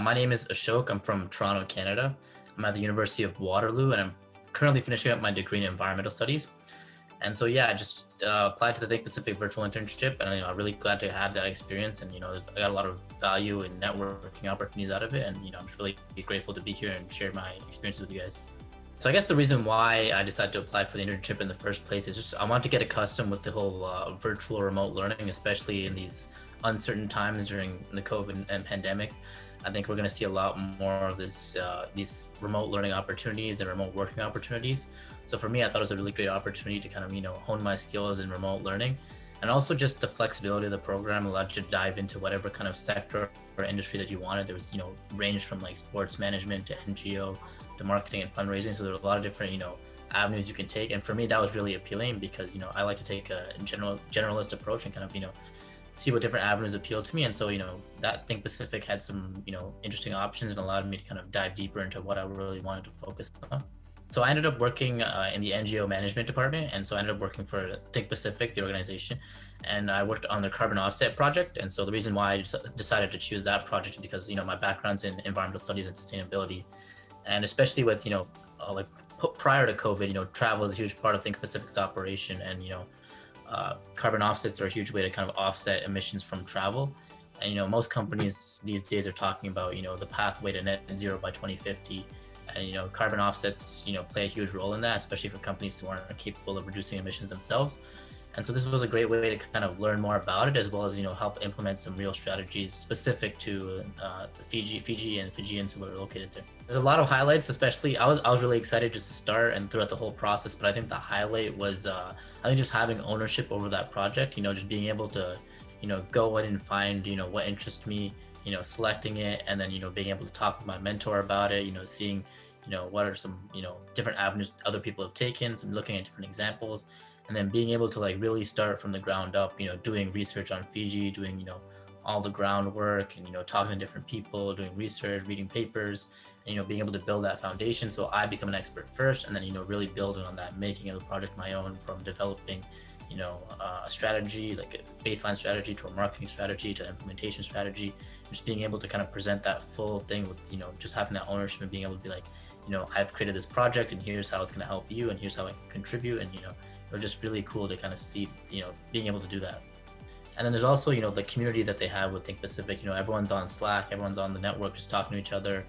My name is Ashoke. I'm from Toronto, Canada. I'm at the University of Waterloo, and I'm currently finishing up my degree in environmental studies. And so, yeah, I just applied to the Think Pacific virtual internship, and I'm really glad to have that experience. And I got a lot of value and networking opportunities out of it. And I'm just really grateful to be here and share my experiences with you guys. So I guess the reason why I decided to apply for the internship in the first place is just I want to get accustomed with the whole virtual remote learning, especially in these uncertain times during the COVID and pandemic. I think we're going to see a lot more of these remote learning opportunities and remote working opportunities. So for me, I thought it was a really great opportunity to kind of hone my skills in remote learning, and also just the flexibility of the program allowed you to dive into whatever kind of sector or industry that you wanted. There was range from like sports management to NGO to marketing and fundraising. So there were a lot of different avenues you can take, and for me that was really appealing because I like to take a generalist approach and kind of see what different avenues appeal to me. And so that Think Pacific had some interesting options and allowed me to kind of dive deeper into what I really wanted to focus on. So I ended up working in the NGO management department, and so I ended up working for Think Pacific, the organization, and I worked on their carbon offset project. And so the reason why I decided to choose that project is because my background's in environmental studies and sustainability, and especially with like prior to COVID, travel is a huge part of Think Pacific's operation, and carbon offsets are a huge way to kind of offset emissions from travel. And most companies these days are talking about the pathway to net zero by 2050, and carbon offsets play a huge role in that, especially for companies who aren't capable of reducing emissions themselves. And so this was a great way to kind of learn more about it, as well as help implement some real strategies specific to the Fiji and Fijians who are located there. There's a lot of highlights, especially I was really excited just to start and throughout the whole process. But I think the highlight was I think just having ownership over that project. Just being able to go in and find what interests me, selecting it, and then being able to talk with my mentor about it. Seeing what are some different avenues other people have taken, some looking at different examples, and then being able to like really start from the ground up, doing research on Fiji, doing all the groundwork, and talking to different people, doing research, reading papers, and being able to build that foundation so I become an expert first, and then really building on that, making the project my own, from developing a strategy, like a baseline strategy, to a marketing strategy, to implementation strategy. Just being able to kind of present that full thing with just having that ownership and being able to be like, I've created this project and here's how it's going to help you and here's how I can contribute. And it was just really cool to kind of see being able to do that. And then there's also the community that they have with Think Pacific. Everyone's on Slack, everyone's on the network, just talking to each other,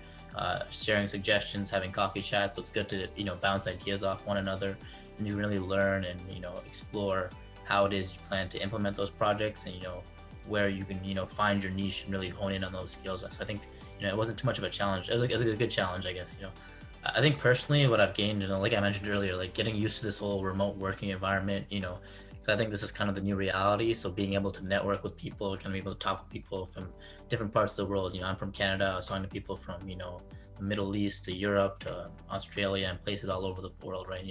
sharing suggestions, having coffee chats. So it's good to bounce ideas off one another, and you really learn and explore how it is you plan to implement those projects, and where you can find your niche and really hone in on those skills. So I think it wasn't too much of a challenge. It was a good challenge, I guess. I think personally what I've gained, like I mentioned earlier, like getting used to this whole remote working environment, 'cause I think this is kind of the new reality. So being able to network with people, kind of be able to talk with people from different parts of the world. I'm from Canada. I was talking to people from the Middle East to Europe to Australia and places all over the world, right?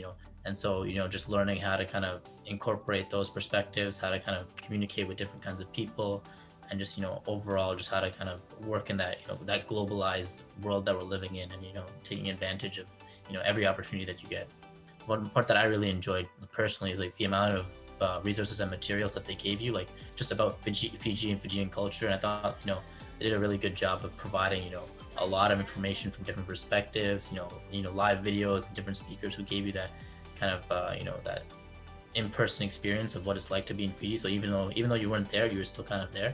And so just learning how to kind of incorporate those perspectives, how to kind of communicate with different kinds of people, and just overall just how to kind of work in that that globalized world that we're living in, and taking advantage of every opportunity that you get. One part that I really enjoyed personally is like the amount of resources and materials that they gave you, like just about Fiji and Fijian culture. And I thought they did a really good job of providing a lot of information from different perspectives, live videos and different speakers who gave you that kind of that in-person experience of what it's like to be in Fiji. So even though you weren't there, you were still kind of there.